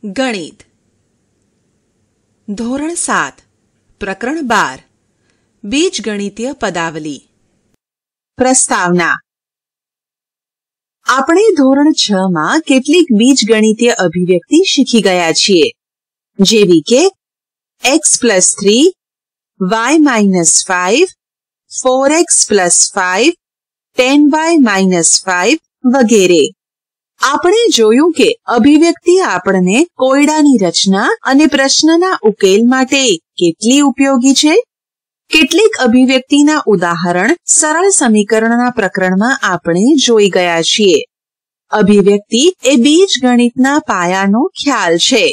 ગણિત ધોરણ 7 પ્રકરણ 12 બીજગણિતીય પદાવલી પ્રસ્તાવના આપણે ધોરણ 6 માં કેટલીક બીજગણિતીય અભિવ્યક્તિ શીખી ગયા છીએ, જેવી કે x+3, y-5, 4x+5, 10y-5 વગેરે. આપણે જોયું કે અભિવ્યક્તિ આપણને કોયડાની રચના અને પ્રશ્નના ઉકેલ માટે કેટલી ઉપયોગી છે. કેટલીક અભિવ્યક્તિના ઉદાહરણ સરળ સમીકરણના પ્રકરણમાં આપણે જોઈ ગયા છીએ. અભિવ્યક્તિ એ બીજગણિતના પાયાનો ખ્યાલ છે.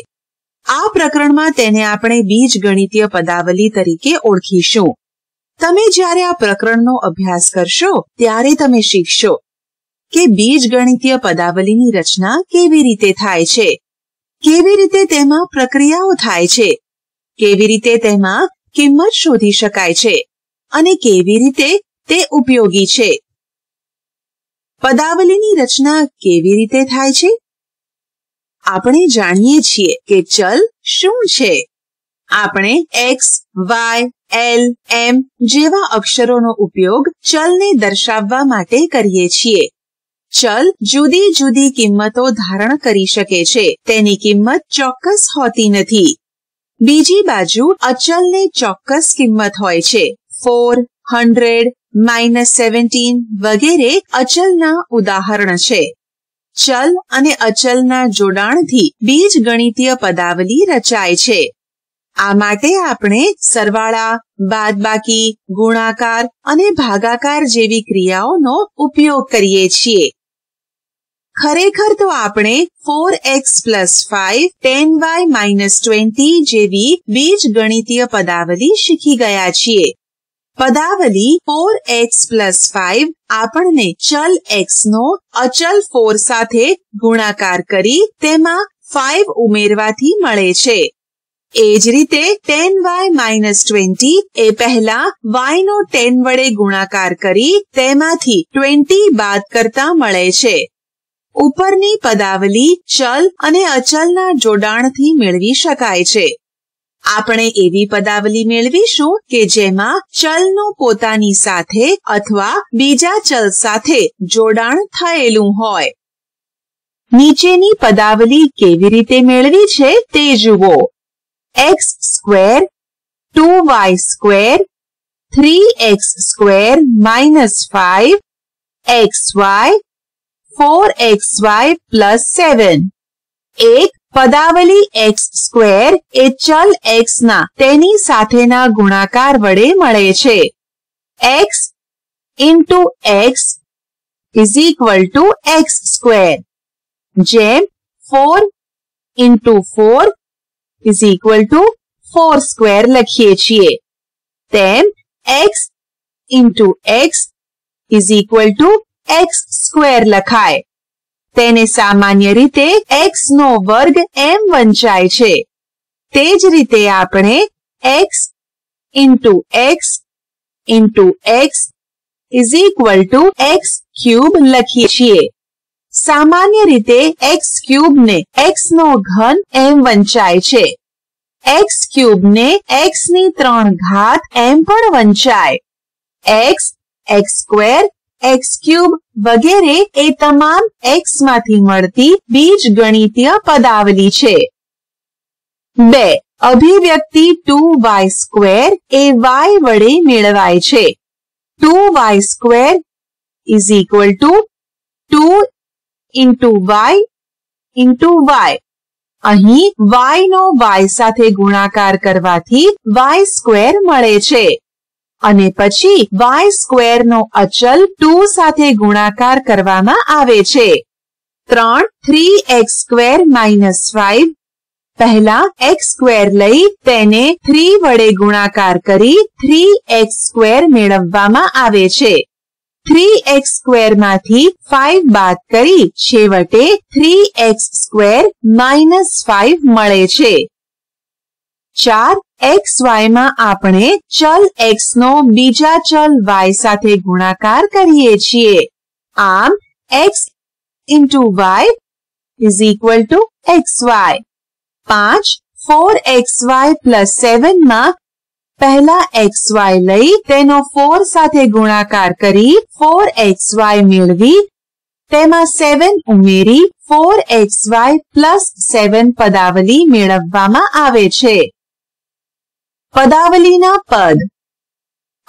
આ પ્રકરણમાં તેને આપણે બીજગણિતીય પદાવલી તરીકે ઓળખીશું. તમે જ્યારે આ પ્રકરણનો અભ્યાસ કરશો ત્યારે તમે શીખશો કે બીજગણિતીય પદાવલીની રચના કેવી રીતે થાય છે, કેવી રીતે તેમાં પ્રક્રિયાઓ થાય છે, કેવી રીતે તેમાં કિંમત શોધી શકાય છે અને કેવી રીતે તે ઉપયોગી છે. પદાવલીની રચના કેવી રીતે થાય છે? આપણે જાણીએ છીએ કે ચલ શું છે. આપણે x, y, l, m જેવા અક્ષરોનો ઉપયોગ ચલને દર્શાવવા માટે કરીએ છીએ. ચલ જુદી જુદી કિંમતો ધારણ કરી શકે છે. તેની કિંમત ચોક્કસ હોતી નથી. બીજી બાજુ અચલને ચોક્કસ કિંમત હોય છે. 4, 100, -17 વગેરે અચલના ઉદાહરણ છે. ચલ અને અચલના જોડાણથી બીજગણિતીય પદાવલી રચાય છે. આ માટે આપણે સરવાળા, બાદબાકી, ગુણાકાર અને ભાગાકાર જેવી ક્રિયાઓનો ઉપયોગ કરીએ છીએ. ખરેખર તો આપણે 4x+5, 10y-20 જેવી બીજગણિતીય પદાવલી શીખી ગયા છીએ. પદાવલી 4x+5 આપણને ચલ x નો અચલ 4 સાથે ગુણાકાર કરી તેમાં 5 ઉમેરવાથી મળે છે. એ જ રીતે 10y-20 એ પહેલા y નો 10 વડે ગુણાકાર કરી તેમાંથી 20 બાદ કરતા મળે છે. ઉપરની પદાવલી ચલ અને અચલના જોડાણથી મેળવી શકાય છે. આપણે એવી પદાવલી મેળવીશું કે જેમાં ચલનું પોતાની સાથે અથવા બીજા ચલ સાથે જોડાણ થયેલું હોય. નીચેની પદાવલી કેવી રીતે મેળવી છે તે જુઓ. x² 2y² 3x² -5 xy 4xy +7. એક પદાવલી x² એ ચલ x ના તેની સાથેના ગુણાકાર વડે મળે છે. x × x = x². જેમ 4 × 4 4² લખીએ છીએ, તેમ x × x x² લખાય. તેને સામાન્ય રીતે x નો વર્ગ એમ વંચાય છે. તે જ રીતે આપણે x × x x3 લખીએ છીએ. સામાન્ય રીતે x³ ને x નો ઘન એમ વંચાય છે. x³ ને x ની 3 ઘાત એમ પણ વંચાય. x, x² x³ વગેરે એ તમામ x માંથી મળતી બીજગણિતીય પદાવલી છે. 2. અભિવ્યક્તિ 2y² એ y વડે મેળવાય છે. 2y² = 2 × y. અહીં y નો y સાથે ગુણાકાર કરવાથી y² મળે છે. અને પછી y² નો અચલ 2 સાથે ગુણાકાર કરવામાં આવે છે. 3x² -5 પહેલા x² લઈ તેને 3 વડે ગુણાકાર કરી 3x² મેળવવામાં આવે છે. 3x² માંથી 5 બાદ કરી છેવટે 3x² -5 મળે છે. 4xy માં આપણે ચલ x નો બીજા ચલ y સાથે ગુણાકાર કરીએ છીએ. આમ x × y = xy. 5 4xy + 7 માં પહેલા xy લઈ તેનો 4 સાથે ગુણાકાર કરી 4xy મેળવી તેમાં 7 ઉમેરી 4xy + 7 પદાવલી મેળવવામાં આવે છે. પદાવલીના પદ.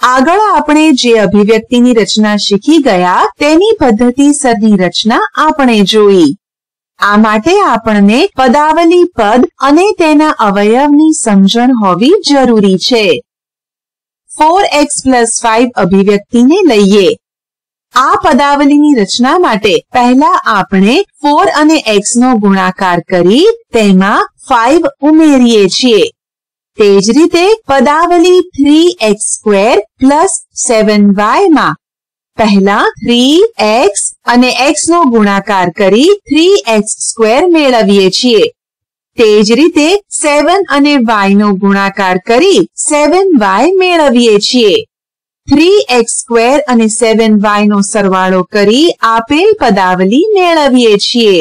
આગળ આપણે જે અભિવ્યક્તિની રચના શીખી ગયા તેની પદ્ધતિસરની રચના આપણે જોઈ. આ માટે આપણને પદાવલી પદ અને તેના અવયવની સમજણ હોવી જરૂરી છે. 4x + 5 અભિવ્યક્તિને લઈએ. આ પદાવલીની રચના માટે પહેલા આપણે 4 અને x નો ગુણાકાર કરી તેમાં 5 ઉમેરીએ છીએ. તે જ રીતે પદાવલી 3x² + 7y માં પહેલા 3x અને x નો ગુણાકાર કરી 3x² મેળવીએ છીએ. તે જ રીતે 7 અને y નો ગુણાકાર કરી 7y મેળવીએ છીએ. 3x² અને 7y નો સરવાળો કરી આપેલ પદાવલી મેળવીએ છીએ.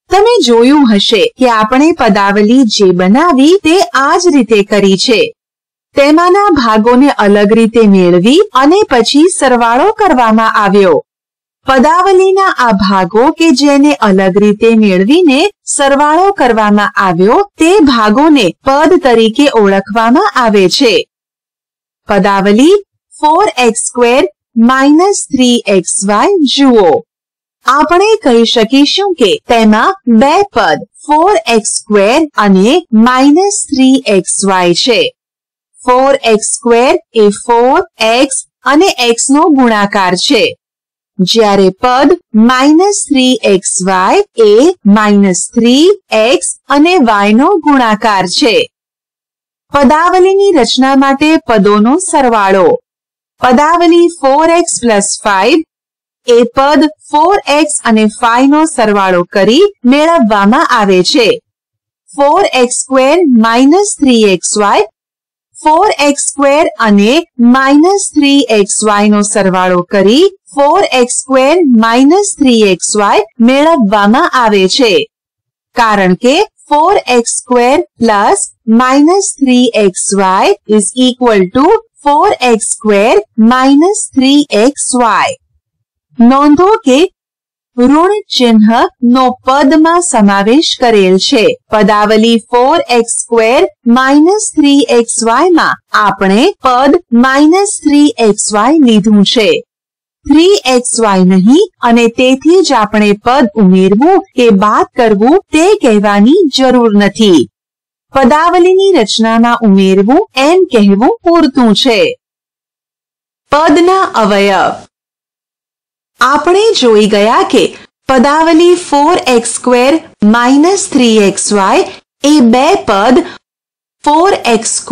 તમે જોયું હશે કે આપણે પદાવલી જે બનાવી તે આ જ રીતે કરી છે. તેમાંના ભાગોને અલગ રીતે મેળવી અને પછી સરવાળો કરવામાં આવ્યો. પદાવલીના આ ભાગો કે જેને અલગ રીતે મેળવીને સરવાળો કરવામાં આવ્યો તે ભાગોને પદ તરીકે ઓળખવામાં આવે છે. પદાવલી 4x² - 3xy જુઓ. આપણે કહી શકીશું કે તેમાં બે પદ 4x² અને -3xy છે. 4x² એ 4x અને x નો ગુણાકાર છે, જ્યારે પદ -3xy એ -3x અને y નો ગુણાકાર છે. પદાવલીની રચના માટે પદોનો સરવાળો. પદાવલી 4x + 5 એ પદ 4x અને 5 નો સરવાળો કરી મેળવવામાં આવે છે. 4x² - 3xy 4x² અને -3xy નો સરવાળો કરી 4x² - 3xy મેળવવામાં આવે છે. કારણ કે 4x² + -3xy = 4x² - 3xy. નોંધો કે ઋણ ચિહ્ન નો પદમાં સમાવેશ કરેલ છે. પદાવલી 4x² - 3xy માં આપણે પદ -3xy લીધું છે, 3xy નહીં, અને તેથી જ આપણે પદ ઉમેરવું કે બાદ કરવું તે કહેવાની જરૂર નથી. પદાવલીની રચનામાં ઉમેરવું એમ કહેવું પૂરતું છે. પદના અવયવ. આપણે જોઈ ગયા કે પદાવલી 4x² - 3xy એ બે પદ 4x²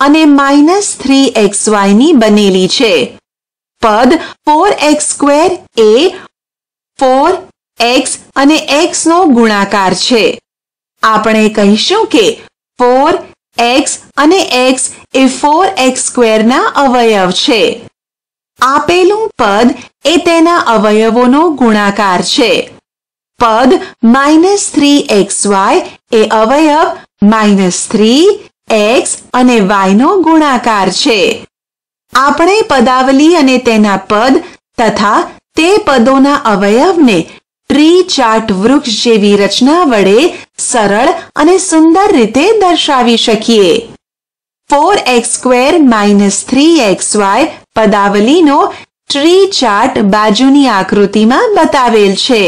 અને -3xy ની બનેલી છે. પદ 4x² એ 4x અને x નો ગુણાકાર છે. આપણે કહીશું કે 4x અને x એ 4x² ના અવયવ છે. આપેલું પદ એ તેના અવયવોનો ગુણાકાર છે. પદ -3xy એ અવયવ -3x અને y નો ગુણાકાર છે. આપણે પદાવલી અને તેના પદ તથા તે પદોના અવયવને ટ્રી ચાર્ટ વૃક્ષ જેવી રચના વડે સરળ અને સુંદર રીતે દર્શાવી શકીએ. 4x² - 3xy પદાવલીનો ટ્રી ચાર્ટ બાજુની આકૃતિમાં બતાવેલ છે.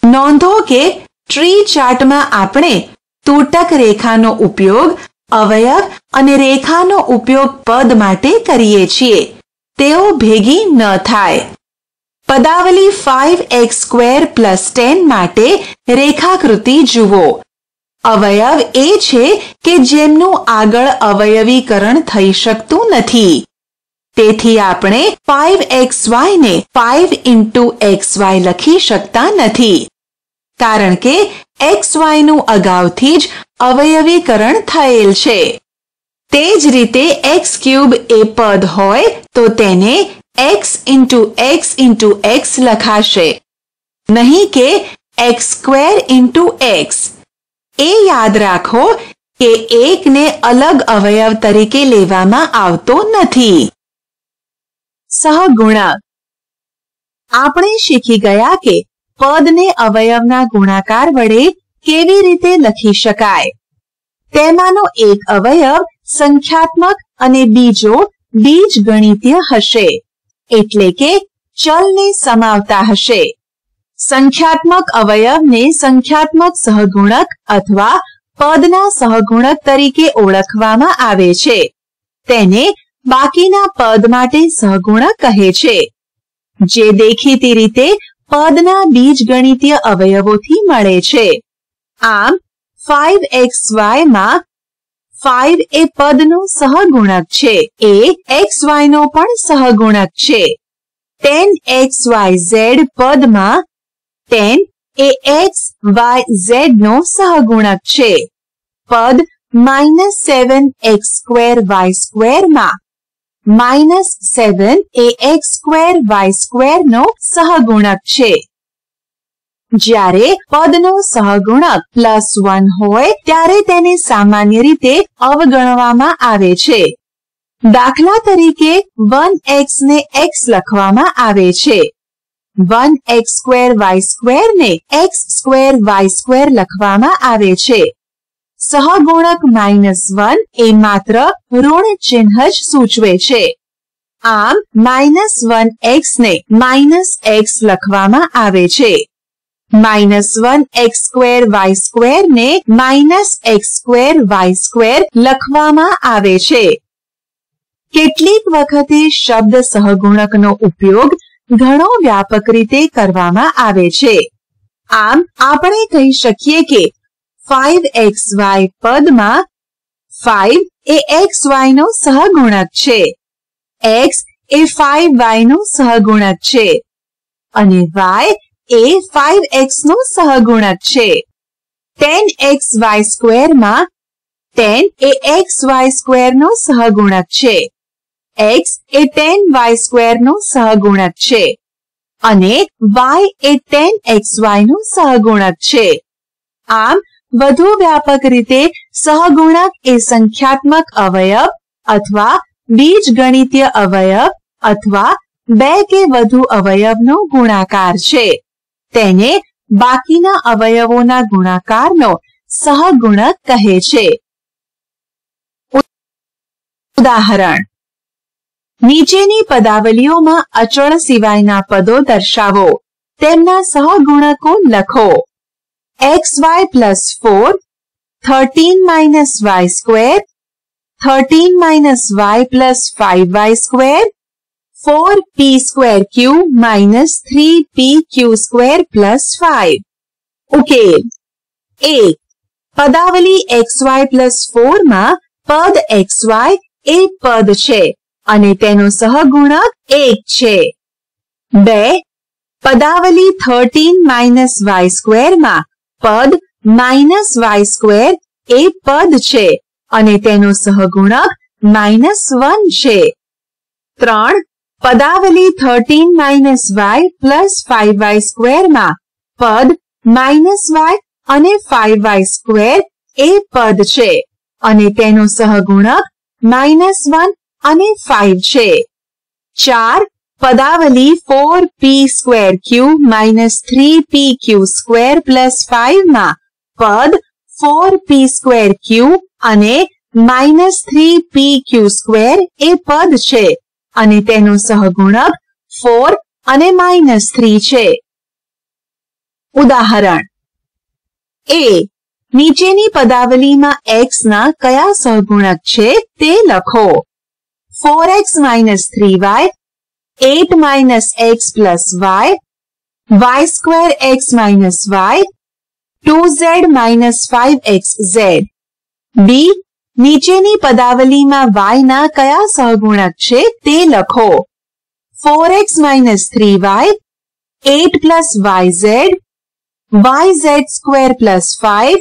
નોંધો કે ટ્રી ચાર્ટમાં આપણે તૂટક રેખાનો ઉપયોગ અવયવ અને રેખાનો ઉપયોગ પદ માટે કરીએ છીએ. તેઓ ભેગી ન થાય. પદાવલી 5x² + 10 માટે રેખાકૃતિ જુઓ. અવયવ એ છે કે જેમનું આગળ અવયવીકરણ થઈ શકતું નથી. તેથી આપણે 5xy ને 5 × xy લખી શકતા નથી, કારણ કે xy નું અગાઉથી જ અવયવીકરણ થયેલ છે. તે જ રીતે x³ એ પદ હોય તો તેને x × x × x લખાશે, નહીં કે x² × x, એ યાદ રાખો કે એકને અલગ અવયવ તરીકે લેવામાં આવતો નથી. સહગુણક. આપણે શીખી ગયા કે પદને અવયવના ગુણાકાર વડે કેવી રીતે લખી શકાય. તેમાંનો એક અવયવ સંખ્યાત્મક અને બીજો બીજગણિતીય હશે, એટલે કે ચલને સમાવતા હશે. સંખ્યાત્મક અવયવને સંખ્યાત્મક સહગુણક અથવા પદના સહગુણક તરીકે ઓળખવામાં આવે છે. તેને બાકીના પદ માટે સહગુણક કહે છે, જે દેખીતી રીતે પદના બીજગણિતીય અવયવોથી મળે છે. આમ 5xy માં 5 એ પદનો સહગુણક છે. એ xy નો પણ સહગુણક છે. 10xyz પદમાં 10 એ xyz નો સહગુણક છે. પદ -7x2y2 માં -7 એ x2y2 નો સહગુણક છે. જ્યારે પદનો સહગુણક +1 હોય ત્યારે તેને સામાન્ય રીતે અવગણવામાં આવે છે. દાખલા તરીકે 1x ને x લખવામાં આવે છે. 1x2y2 ને x2y2 લખવામાં આવે છે. સહગુણક -1 એ માત્ર ઋણ ચિહ્ન જ સૂચવે છે. આમ -1x ને -x લખવામાં આવે છે. -1x2y2 ને -x2y2 લખવામાં આવે છે. કેટલીક વખતે શબ્દ સહગુણકનો ઉપયોગ ઘણો વ્યાપક રીતે કરવામાં આવે છે. આમ આપણે કહી શકીએ કે 5xy પદમાં 5 એ xy નો સહગુણક છે, x એ 5y નો સહગુણક છે અને y એ 5x નો સહગુણક છે. 10xy2 માં 10 એ xy2 નો સહગુણક છે, x એ 10y2 નો સહગુણક છે અને y એ 10xy નો સહગુણક છે. આમ વધુ વ્યાપક રીતે સહગુણક એ સંખ્યાત્મક અવયવ અથવા બીજગણિતીય અવયવ અથવા બે કે વધુ અવયવનો ગુણાકાર છે. તેને બાકીના અવયવોના ગુણાકારનો સહગુણક કહે છે. ઉદાહરણ. નીચેની પદાવલીઓમાં અચળ સિવાયના પદો દર્શાવો. તેમના સહગુણકો લખો. xy + 4, 13 - y2, 13 - y + 5y2, 4p2q - 3pq2 + 5. ઉકેલ. 1. પદાવલી xy + 4 માં પદ xy એ પદ છે અને તેનો સહગુણક 1 છે. 2. પદાવલી 13 - y2 માં પદ -y2 એ પદ છે અને તેનો સહગુણક -1 છે. 3. પદાવલી 13 - y + 5y2 માં પદ -y અને 5y2 એ પદ છે અને તેનો સહગુણક -1 અને 5 છે. 4. પદાવલી 4p2q - 3pq2 + 5 માં પદ 4p2q અને -3pq2 એ પદ છે અને તેનો સહગુણક 4 અને -3 છે. ઉદાહરણ. a. નીચેની પદાવલીમાં x ના કયા સહગુણક છે તે લખો. 4x - 3y, 8 - x + y, y2x - y, 2z - 5xz. b. નીચેની પદાવલીમાં y ના કયા સહગુણક છે તે લખો. 4x - 3y, 8 + yz, yz² + 5,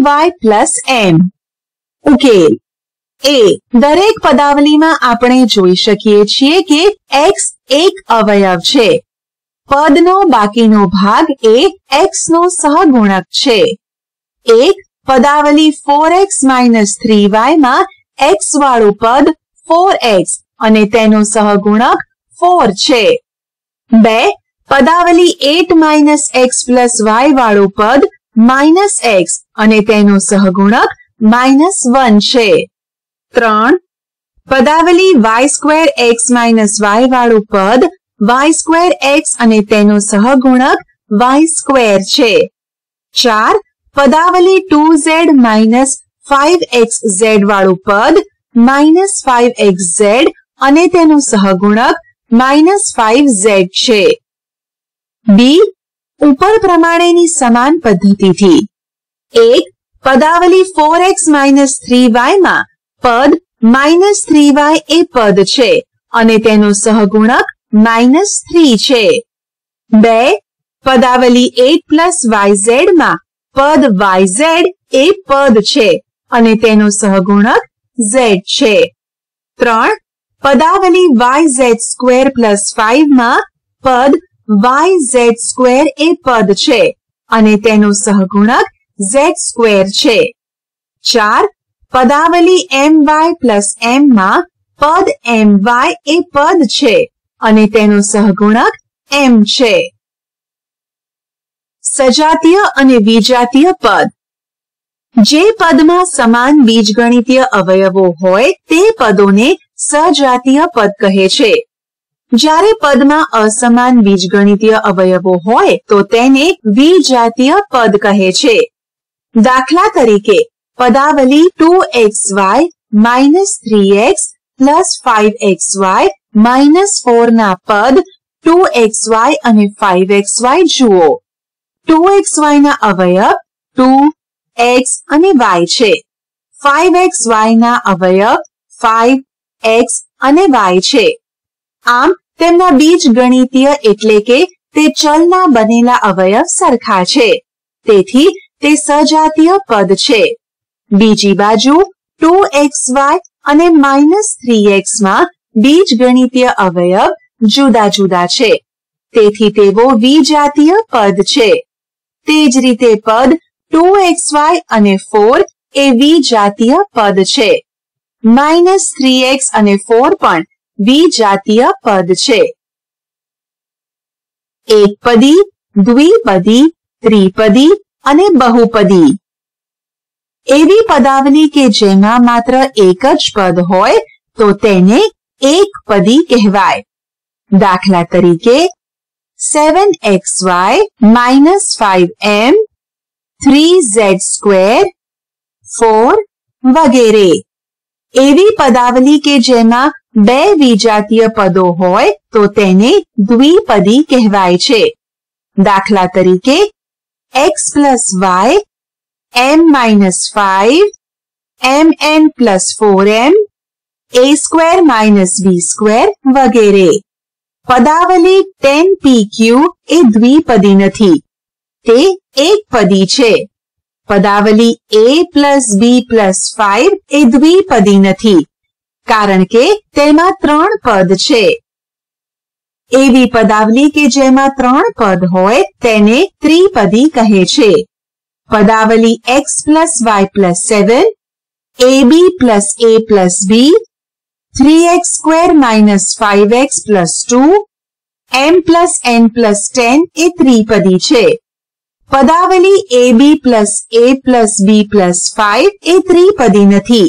my + m. ઉકેલ. a. દરેક પદાવલીમાં આપણે જોઈ શકીએ છીએ કે x એક અવયવ છે. પદનો બાકીનો ભાગ એ x નો સહગુણક છે. એક પદાવલી 4x - 3y માં x વાળું પદ 4x અને તેનો સહગુણક 4 છે. 2 પદાવલી 8 - x + y વાળું પદ -x અને તેનો સહગુણક -1 છે. 3 પદાવલી y² x - y વાળું પદ y² x અને તેનો સહગુણક y² છે. 4 પદાવલી 2z - 5xz વાળું પદ -5xz અને તેનો સહગુણક -5z છે. બી ઉપર પ્રમાણેની સમાન પદ્ધતિથી 1 પદાવલી 4x - 3y માં પદ -3y એ પદ છે અને તેનો સહગુણક -3 છે. 2 પદાવલી 8 + yz માં પદ yz એ પદ છે અને તેનો સહગુણક z છે. 3 પદાવલી yz² + 5 માં પદ yz² એ પદ છે અને તેનો સહગુણક z² છે. 4 પદાવલી my + m માં પદ my એ પદ છે અને તેનો સહગુણક m છે. સજાતીય અને વિજાતીય પદ. જે પદમાં સમાન બીજગણિતીય અવયવો હોય તે પદોને સજાતીય પદ કહે છે. જ્યારે પદમાં અસમાન બીજગણિતીય અવયવો હોય તો તેને વિજાતીય પદ કહે છે. દાખલા તરીકે પદાવલી 2xy - 3x + 5xy - 4 ના પદ 2xy અને 5xy જુઓ. 2xy ના અવયવ 2, x અને y છે. 5xy ના અવયવ 5, x અને y છે. આમ તેમના બીજગણિતીય એટલે કે તે ચલના બનેલા અવયવ સરખા છે. તેથી તે સજાતીય પદ છે. બીજી બાજુ 2xy અને -3x માં બીજગણિતીય અવયવ જુદા જુદા છે. તેથી તેઓ વિજાતીય પદ છે. તે જ રીતે પદ 2xy અને 4 એ વિજાતીય પદ છે. -3x અને 4 પણ વિજાતીય પદ છે. એકપદી, દ્વિપદી, ત્રિપદી અને બહુપદી. એવી પદાવલી કે જેમાં માત્ર એક જ પદ હોય તો તેને એકપદી કહેવાય. દાખલા તરીકે 7xy - 5m 3z², 4 વગેરે. એવી પદાવલી કે જેમાં બે વિજાતીય પદો હોય તો તેને દ્વિપદી કહેવાય છે. દાખલા તરીકે x + y m - 5 mn + 4m a² - b² વગેરે. પદાવલી 10pq એ દ્વિપદી નથી. તે એકપદી છે. પદાવલી a + b + 5 એ દ્વિપદી નથી કારણ કે તેમાં 3 પદ છે. એવી પદાવલી કે જેમાં 3 પદ હોય તેને ત્રિપદી કહે છે. પદાવલી x + y + 7 ab + a + b 3x² - 5x + 2 m + n + 10 એ ત્રિપદી છે. પદાવલી ab + a + b + 5 એ ત્રિપદી નથી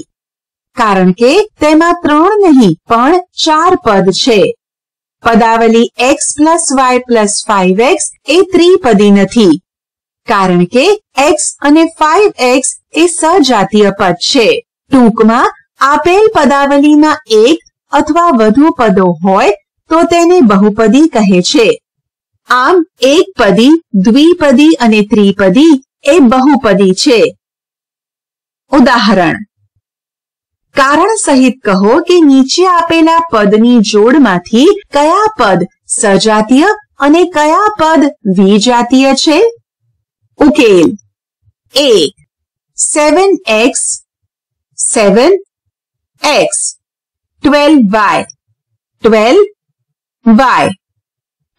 કારણ કે તેમાં 3 નહીં પણ 4 પદ છે. પદાવલી x + y + 5x એ ત્રિપદી નથી કારણ કે x અને 5x એ સજાતીય પદ છે. ટૂંકમાં આપેલ પદાવલીમાં એક અથવા વધુ પદો હોય તો તેને બહુપદી કહે છે. આમ એકપદી, દ્વિપદી અને ત્રિપદી એ બહુપદી છે. ઉદાહરણ. કારણ સહિત કહો કે નીચે આપેલા પદની જોડમાંથી કયા પદ સજાતીય અને કયા પદ વિજાતીય છે? ઉકેલ. 1. 7x 7x 12y 12y.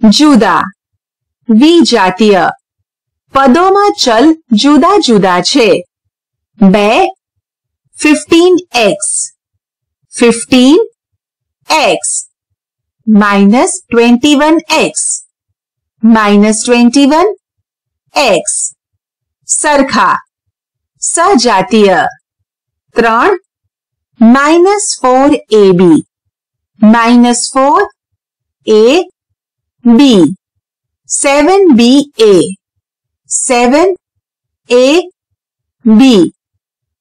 જુદા. વિજાતીય. પદોમાં ચલ જુદા જુદા છે. 2 15x, 15x minus 21x, minus 21x સરખા સજાતીય. 3 minus 4ab, minus 4ab 7ba, 7ab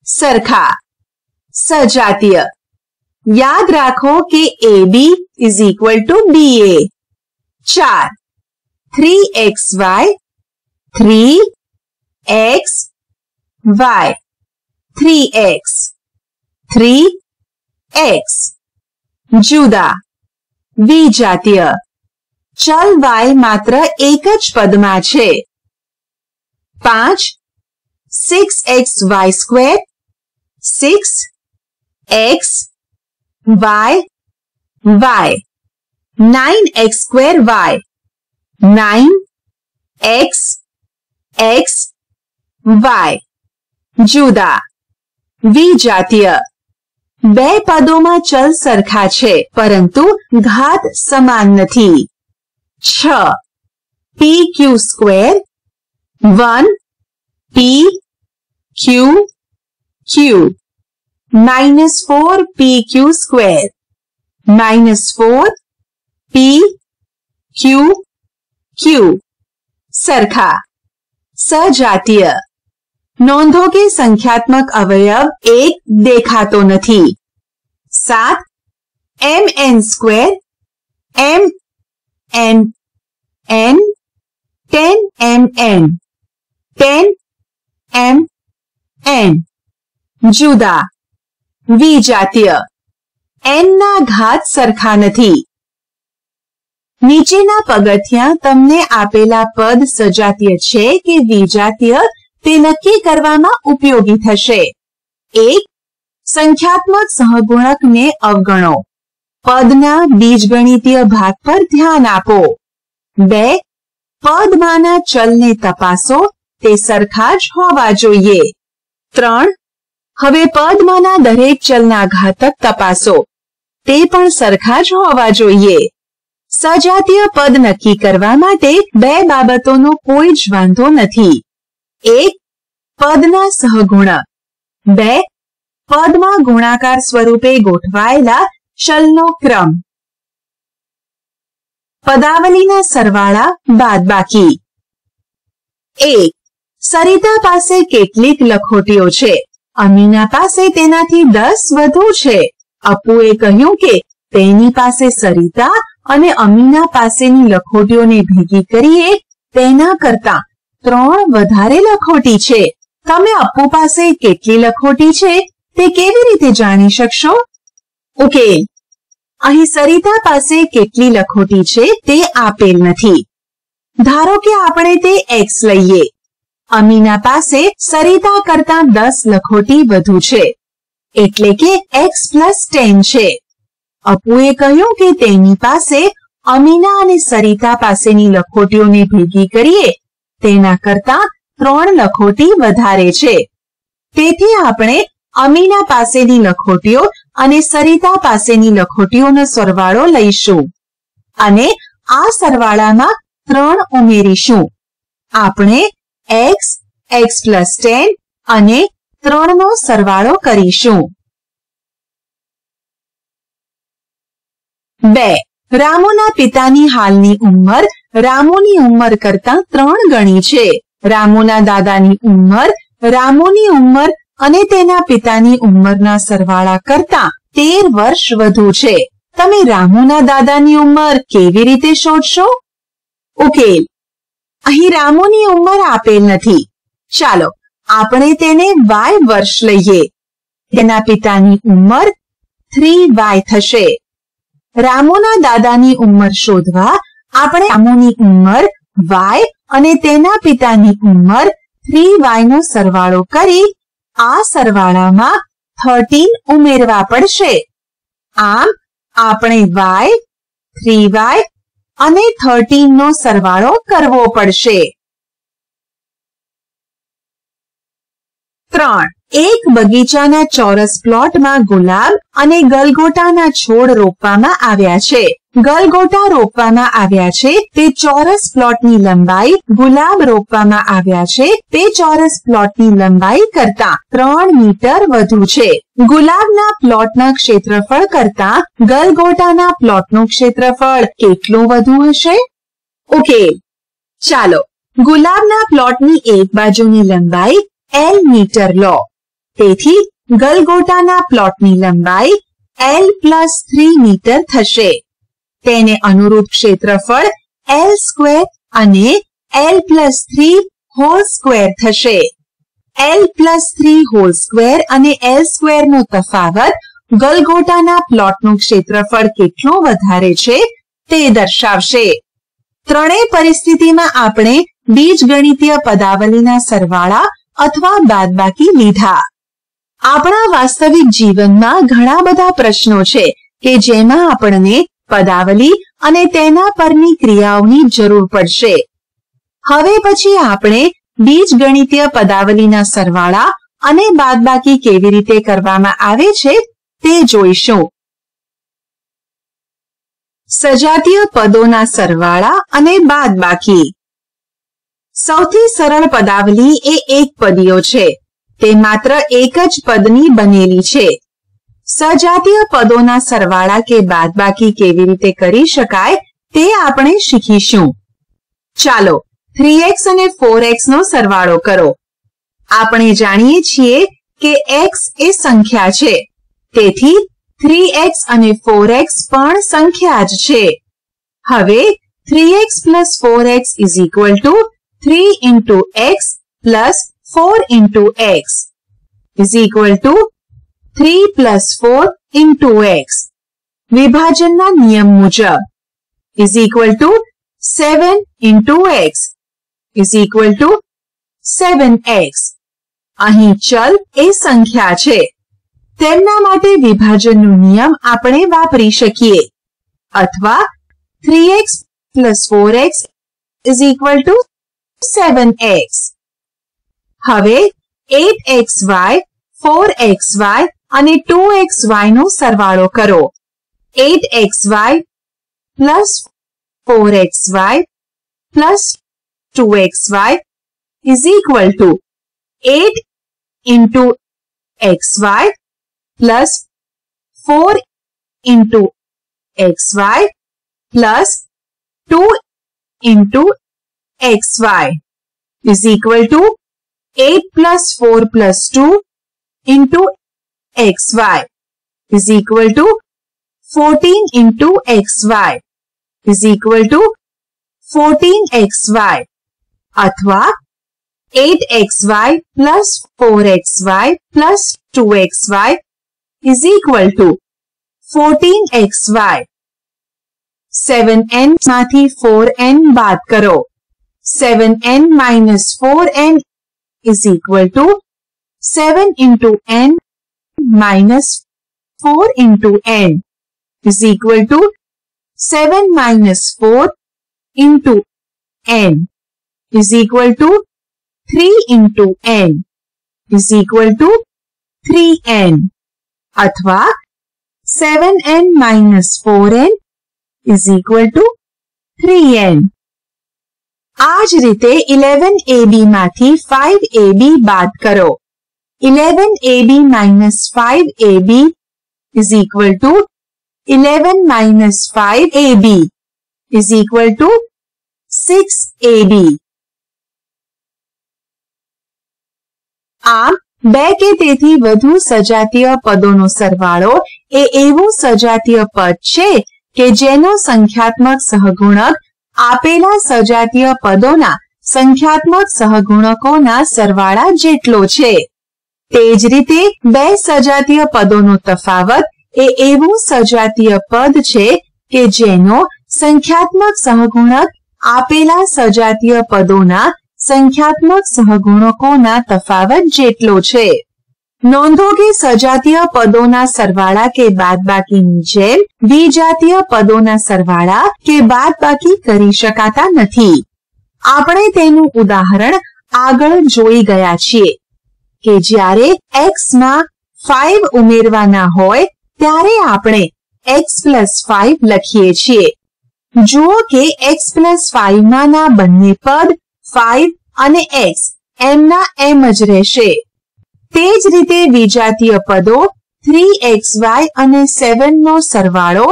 સરખા સજાતીય. યાદ રાખો કે AB is equal to BA. 4 3xy, 3xy 3x, 3x જુદા વિજાતીય. ચલ y માત્ર એક જ પદમાં છે. 5 6xy square, 6x y y 9x square y, 9x x y જુદા વિજાતીય. બે પદોમાં ચલ સરખા છે પરંતુ ઘાત સમાન નથી. 6 pq square, 1 pq q minus 4 pq square, minus 4 pq q સરખા સજાતીય. નોંધો કે સંખ્યાત્મક અવયવ એક દેખાતો નથી. 7 mn square, mn n 10 mn, 10 mn જુદા વિજાતીય. n ના ઘાત સરખા નથી. નીચેના પગથિયાં તમને આપેલા પદ સજાતીય છે કે વિજાતીય તે નક્કી કરવામાં ઉપયોગી થશે. 1 સંખ્યાત્મક સહગુણકને અવગણો. પદના બીજગણિતીય ભાગ પર ધ્યાન આપો. 2 પદમાંના ચલને તપાસો, તે સરખા જ હોવા જોઈએ. 3 હવે પદમાંના દરેક ચલના ઘાતક તપાસો, તે પણ સરખા જ હોવા જોઈએ. સજાતીય પદ નક્કી કરવા માટે બે બાબતોનો કોઈ જ વાંધો નથી. 1 પદના સહગુણક, 2 પદમાં ગુણાકાર સ્વરૂપે ગોઠવાયેલા ચલનો ક્રમ. પદાવલીના સરવાળા બાદબાકી. 1 સરિતા પાસે કેટલીક લખોટીઓ છે? અમીના પાસે તેનાથી 10 વધુ છે. અપ્પુએ કહ્યું કે તેની પાસે સરિતા અને અમીના પાસેની લખોટીઓને ભેગી કરીએ તેના કરતા 3 વધારે લખોટી છે. તમે અપ્પુ પાસે કેટલી લખોટી છે તે કેવી રીતે જાણી શકશો? ઉકેલ. અહીં સરિતા પાસે કેટલી લખોટી છે તે આપેલ નથી. ધારો કે આપણે તે x લઈએ. અમીના પાસે સરિતા કરતા 10 લખોટી વધુ છે, એટલે કે x plus 10 છે. અપ્પુએ કહ્યું કે તેની પાસે અમીના અને સરિતા પાસેની લખોટીઓને ભેગી કરીએ તેના કરતા 3 લખોટી વધારે છે. તેથી આપણે અમીના પાસેની લખોટીઓ અને સરિતા પાસેની લખોટીઓનો સરવાળો લઈશું અને આ સરવાળામાં 3 ઉમેરીશું. આપણે x, x plus 10 અને 3 નો સરવાળો કરીશું. 2 રામુના પિતાની હાલની ઉંમર રામુની ઉંમર કરતા 3 ગણી છે. રામુના દાદાની ઉંમર રામુની ઉંમર અને તેના પિતાની ઉંમરના સરવાળા કરતા 13 વર્ષ વધુ છે. તમે રામુના દાદાની ઉંમર કેવી રીતે શોધશો? ઉકેલ. અહીં રામુની ઉંમર આપેલ નથી. ચાલો આપણે તેને y વર્ષ લઈએ. તેના પિતાની ઉંમર 3y થશે. રામુના દાદાની ઉંમર શોધવા આપણે રામુની ઉંમર y અને તેના પિતાની ઉંમર 3y નો સરવાળો કરી આ સરવાળામાં 13 ઉમેરવા પડશે. આમ આપણે y, 3y અને 13 નો સરવાળો કરવો પડશે. 3. એક બગીચાના ચોરસ પ્લોટમાં ગુલાબ અને ગલગોટાના છોડ રોપવામાં આવ્યા છે. ગલગોટા રોપવામાં આવ્યા છે તે ચોરસ પ્લોટની લંબાઈ ગુલાબ રોપવામાં આવ્યા છે તે ચોરસ પ્લોટની લંબાઈ કરતા 3 મીટર વધુ છે. ગુલાબના પ્લોટના ક્ષેત્રફળ કરતા ગલગોટાના પ્લોટનું ક્ષેત્રફળ કેટલું વધુ હશે? ઓકે, ચાલો ગુલાબના પ્લોટની એક બાજુની લંબાઈ L મીટર લો. તેથી ગલગોટાના પ્લોટની લંબાઈ L + 3 મીટર થશે. તેને અનુરૂપ ક્ષેત્રફળ L² અને L + 3 હોલ સ્ક્વેર થશે. L + 3 હોલ સ્ક્વેર અને L² નો તફાવત ગલગોટાના પ્લોટનું ક્ષેત્રફળ કેટલું વધારે છે તે દર્શાવશે. ત્રણેય પરિસ્થિતિમાં આપણે બીજગણિતીય પદાવલીના સરવાળા અથવા બાદબાકી લીધા. આપણા વાસ્તવિક જીવનમાં ઘણા બધા પ્રશ્નો છે કે જેમાં આપણને પદાવલી અને તેના પરની ક્રિયાઓની જરૂર પડશે. હવે પછી આપણે બીજગણિતીય પદાવલીના સરવાળા અને બાદબાકી કેવી રીતે કરવામાં આવે છે તે જોઈશું. સજાતીય પદોના સરવાળા અને બાદબાકી. સૌથી સરળ પદાવલી એ એકપદીઓ છે. તે માત્ર એક જ પદની બનેલી છે. સજાતીય પદોના સરવાળા કે બાદબાકી કેવી રીતે કરી શકાય તે આપણે શીખીશું. ચાલો 3x અને 4x નો સરવાળો કરો. આપણે જાણીએ છીએ કે x એ સંખ્યા છે, તેથી 3x અને 4x પણ સંખ્યા જ છે. હવે 3x + 4x = 3 × x + 4 × x = 3 + 4 × x. વિભાજનના નિયમ મુજબ = 7 × x = 7x. અહીં ચલ એ સંખ્યા છે, તેમના માટે વિભાજનનો નિયમ આપણે વાપરી શકીએ. અથવા 3x + 4x = 7x. હવે 8xy, 4xy અને 2xy નો સરવાળો કરો. 8xy + 4xy + 2xy = 8 × xy + 4 × xy + 2 × xy = 8 + 4 + 2 × xy = 14 × xy = 14xy. અથવા 8xy + 4xy + 2xy = 14xy. 7n માંથી 4n બાદ કરો. 7n - 4n = 7 × n - 4 × n = 7 - 4 × n = 3 × n = 3n. અથવા 7n - 4n = 3n. આ જ રીતે 11ab માંથી 5ab બાદ કરો. 11ab - 5ab = 11 - 5ab = 6ab. આમ બે કે તેથી વધુ સજાતીય પદોનો સરવાળો એ એવું સજાતીય પદ છે કે જેનો સંખ્યાત્મક સહગુણક આપેલા સજાતીય પદોના સંખ્યાત્મક સહગુણકોના સરવાળા જેટલો છે. તે જ રીતે બે સજાતીય પદોનો તફાવત એ એવું સજાતીય પદ છે કે જેનો સંખ્યાત્મક સહગુણક આપેલા સજાતીય પદોના સંખ્યાત્મક સહગુણકોના તફાવત જેટલો છે. નોંધો કે સજાતીય પદોના સરવાળા કે બાદબાકીની જેમ વિજાતીય પદોના સરવાળા કે બાદબાકી કરી શકાતા નથી. આપણે તેનું ઉદાહરણ આગળ જોઈ ગયા છીએ કે જ્યારે x માં 5 ઉમેરવાના હોય ત્યારે આપણે x + 5 લખીએ છીએ. જુઓ કે x + 5 માના બંને પદ 5 અને x એમના એમ જ રહેશે. તે જ રીતે વિજાતીય પદો 3xy અને 7 નો સરવાળો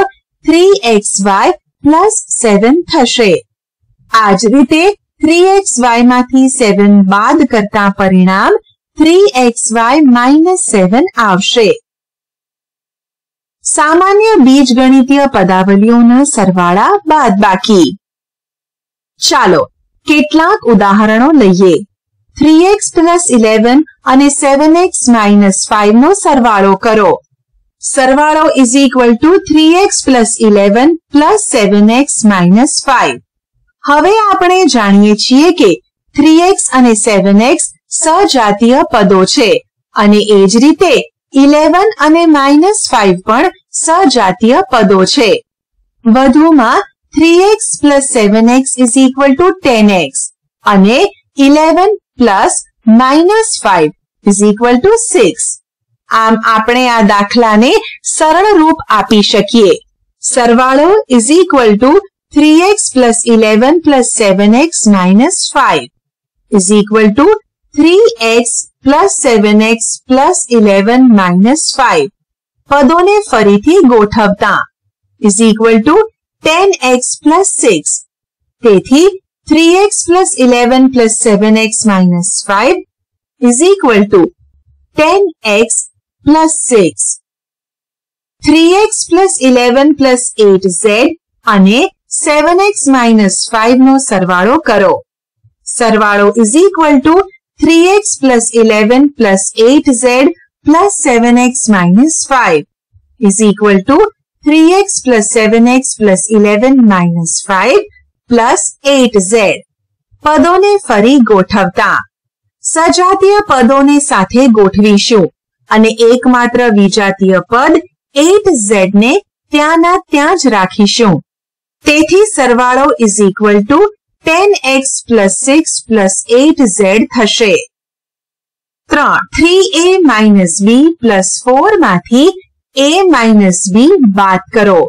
3xy + 7 થશે. આ જ રીતે 3xy માંથી 7 બાદ કરતા પરિણામ 3xy - 7 આવશે. સામાન્ય બીજગણિતીય પદાવલીઓના સરવાળા બાદબાકી. ચાલો કેટલાક ઉદાહરણો લઈએ. 3x + 11 અને 7x - 5 નો સરવાળો કરો. સરવાળો = 3x + 11 + 7x - 5. હવે આપણે જાણીએ છીએ કે 3x અને 7x સજાતીય પદો છે અને એ જ રીતે 11 અને -5 પણ સજાતીય પદો છે. વધુમાં 3x + 7x = 10x અને 11 + -5 = 6. આમ આપણે આ દાખલાને સરળ રૂપ આપી શકીએ. સરવાળો = 3x + 11 + 7x - 5 = 3x + 7x + 11 - 5. પદોને ફરીથી ગોઠવતા = 10x + 6. તેથી 3x + 11 + 7x - 5 = 10x + 6. 3x + 11 + 8z અને 7x - 5 નો સરવાળો કરો. સરવાળો = 3x + 11 + 8z + 7x - 5 = 3x + 7x + 11 - 5 + 8z. પદોને ફરી ગોઠવતા સજાતીય પદોને સાથે ગોઠવીશું અને એકમાત્ર વિજાતીય પદ 8z ને ત્યાંના ત્યાં જ રાખીશું. તેથી સરવાળો = 10x + 6 + 8z થશે. 3a - b + 4 માંથી a - b બાદ કરો.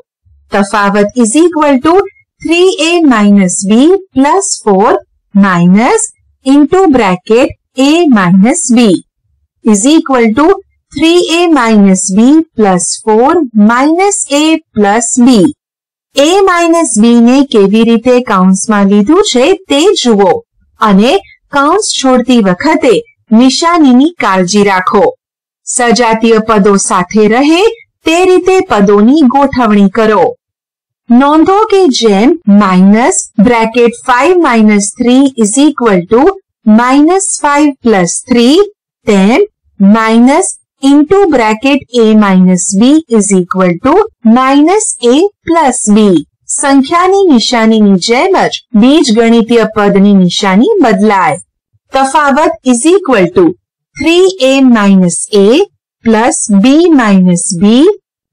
તફાવત = 3a - b + 4 minus into bracket a minus b = 3a - b + 4 minus a plus b. a minus b ને કેવી રીતે કૌંસમાં લીધું છે તે જુઓ અને કૌંસ છોડતી વખતે નિશાનીની કાળજી રાખો. સજાતીય પદો સાથે રહે તે રીતે પદોની ગોઠવણી કરો. નોંધો કે જેમ -bracket 5 - 3 = -5 + 3 તેમ minus into bracket a minus b = -a plus b. સંખ્યાની નિશાનીની જેમ જ બીજગણિતીય પદની નિશાની બદલાય. તફાવત = 3a - a plus b minus b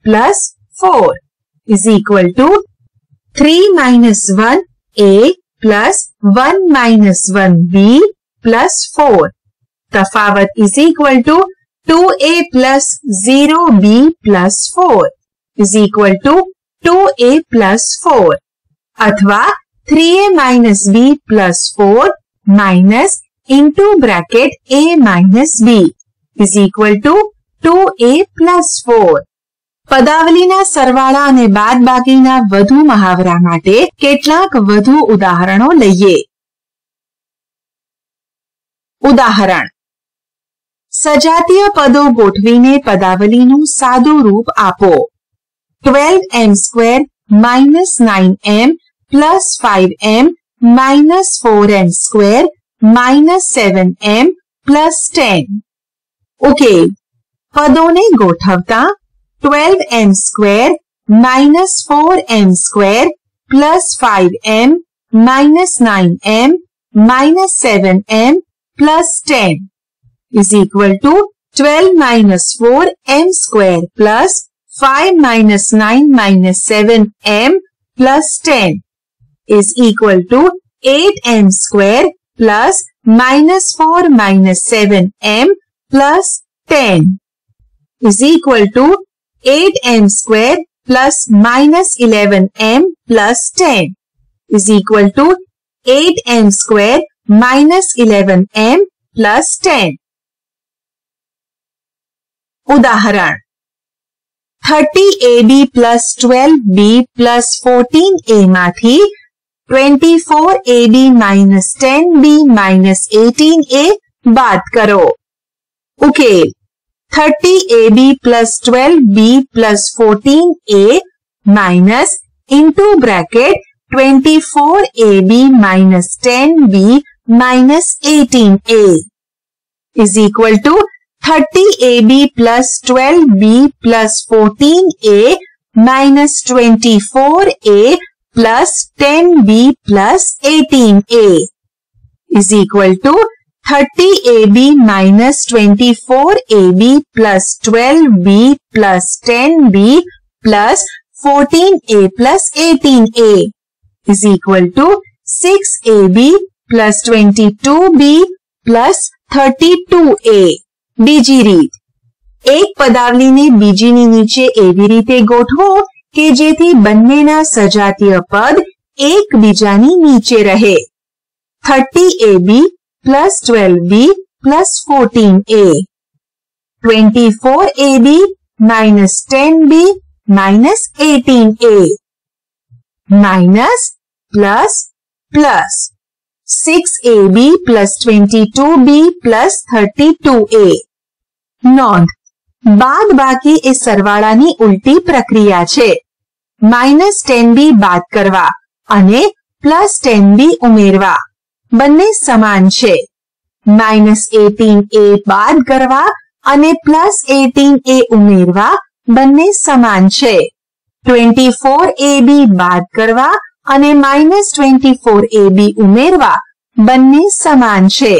plus 4 = 3 - 1a plus 1 - 1b plus 4. તફાવત = 2a plus 0b plus 4 = 2a plus 4 અથવા 3a - b plus 4 minus into bracket a minus b = 2a plus 4. પદાવલીના સરવાળા અને બાદબાકીના વધુ મહાવરા માટે કેટલાક વધુ ઉદાહરણો લઈએ. ઉદાહરણ: સજાતીય પદો ગોઠવીને પદાવલીનું સાદું રૂપ આપો. 12m² - 9m plus 5m minus 4m² minus 7m plus 10. Okay, પદોને ગોઠવતા 12m² minus 4m² plus 5m minus 9m minus 7m plus 10 = 12 minus 4m² plus 5 minus 9 minus 7m plus 10 = 8m² plus minus 4 minus 7m plus 10 is equal to 8m square plus minus 11m plus 10 is equal to 8m square minus 11m plus 10. उदाहरण 30ab plus 12b plus 14a माथी 24ab minus 10b minus 18a बात करो. उकेल 30ab plus 12b plus 14a minus into bracket 24ab minus 10b minus 18a is equal to 30ab plus 12b plus 14a minus 24a plus 10b plus 18a is equal to 30ab minus 24ab plus 12b plus 10b plus 14a plus 18a is equal to 6ab plus 22b plus 32a. બીજી રીત, એક પદાવલીને બીજીની નીચે એવી રીતે ગોઠવો કે જેથી બંનેના સજાતીય પદ એકબીજાની નીચે રહે. 30ab plus 12b plus 14a, 24ab minus 10b minus 18a, minus plus plus 6ab plus 22b plus 32a. નોંધ, બાદ બાકી એ સરવાળાની ઉલટી પ્રક્રિયા છે. માઇનસ 10b બાદ કરવા અને પ્લસ 10b ઉમેરવા બંને સમાન છે. માઇનસ 18a બાદ કરવા અને પ્લસ 18a ઉમેરવા બંને સમાન છે. 24ab બાદ કરવા અને માઇનસ 24ab ઉમેરવા બંને સમાન છે.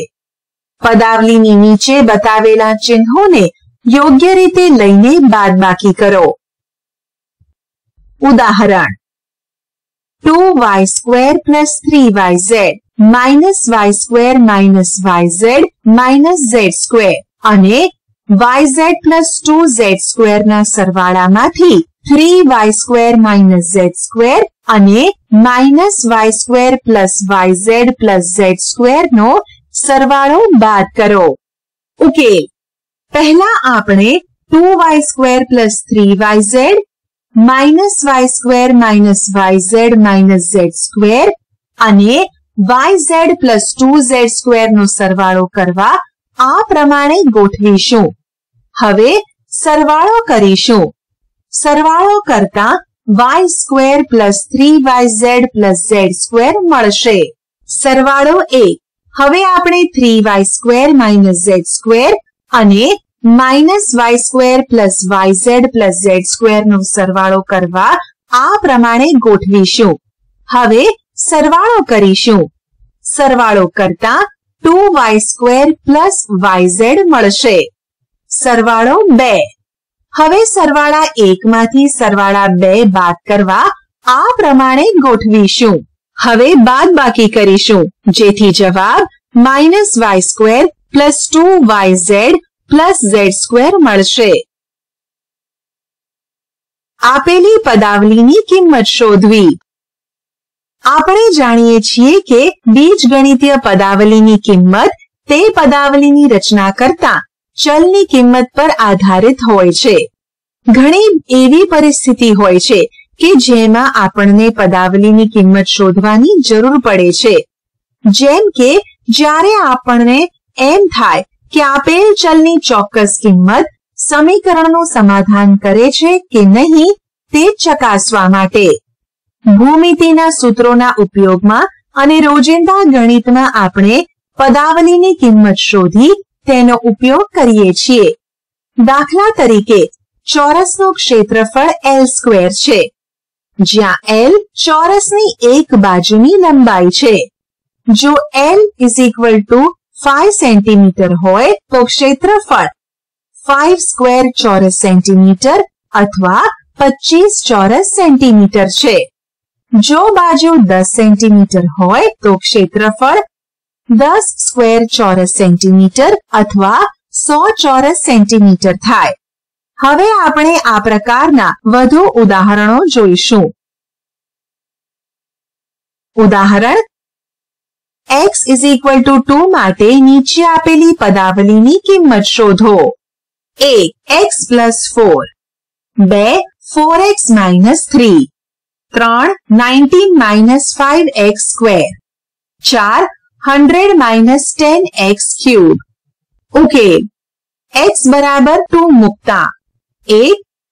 પદાવલીની નીચે બતાવેલા ચિહ્નોને યોગ્ય રીતે લઈને બાદબાકી કરો. ઉદાહરણ 2y square plus 3yz minus y square minus yz minus z square અને yz plus 2z square ના સરવાળામાંથી 3y square minus z square અને minus y square plus yz plus z square નો સરવાળો બાદ કરો. ઉકેલ, પહેલા આપણે 2y square plus 3yz minus y square minus yz minus z square અને yz plus 2z square નો સરવાળો કરવા આ પ્રમાણે ગોઠવીશું. હવે સરવાળો કરીશું. સરવાળો કરતા y square plus 3yz plus z square મળશે. સરવાળો 1. હવે આપણે 3y square minus z square અને minus y square plus yz plus z square નો સરવાળો કરવા આ પ્રમાણે ગોઠવીશું. હવે સરવાળો કરીશું. સરવાળો કરતા 2y square plus yz મળશે. સરવાળો 2. હવે સરવાળા 1 માંથી સરવાળા 2 બાદ કરવા આ પ્રમાણે ગોઠવીશું. હવે બાદબાકી કરીશું જેથી જવાબ minus y square plus 2yz plus z square મળશે. આપેલી પદાવલીની કિંમત શોધવી. આપણે જાણીએ છીએ કે બીજગણિતીય પદાવલીની કિંમત તે પદાવલીની રચના કરતા ચલની કિંમત પર આધારિત હોય છે. ઘણી એવી પરિસ્થિતિ હોય છે કે જેમાં આપણને પદાવલીની કિંમત શોધવાની જરૂર પડે છે. જેમ કે જ્યારે આપણને એમ થાય કે આપેલ ચલની ચોક્કસ કિંમત સમીકરણનું સમાધાન કરે છે કે નહીં તે ચકાસવા માટે. ભૂમિતિના સૂત્રોના ઉપયોગમાં અને રોજિંદા ગણિતમાં આપણે પદાવલીની કિંમત શોધી તેનો ઉપયોગ કરીએ છીએ. દાખલા તરીકે ચોરસનું ક્ષેત્રફળ L સ્ક્વેર છે, જ્યાં L ચોરસની એક બાજુની લંબાઈ છે. જો L is equal to 5 centimetre હોય તો ક્ષેત્રફળ 5 સ્ક્વેર ચોરસ સેન્ટીમીટર અથવા 25 ચોરસ સેન્ટીમીટર છે. જો બાજુ 10 સેન્ટીમીટર હોય તો ક્ષેત્રફળ 10 સ્ક્વેર ચોરસ સેન્ટીમીટર અથવા 100 ચોરસ સેન્ટીમીટર થાય. હવે આપણે આ પ્રકારના વધુ ઉદાહરણો જોઈશું. ઉદાહરણ x = 2 માટે નીચે આપેલી પદાવલીની કિંમત શોધો. 1 x + 4, 2 4x - 3, 3 19 - 5x², 4 100 - 10x³. ઉકેલ x = 2 મૂકતા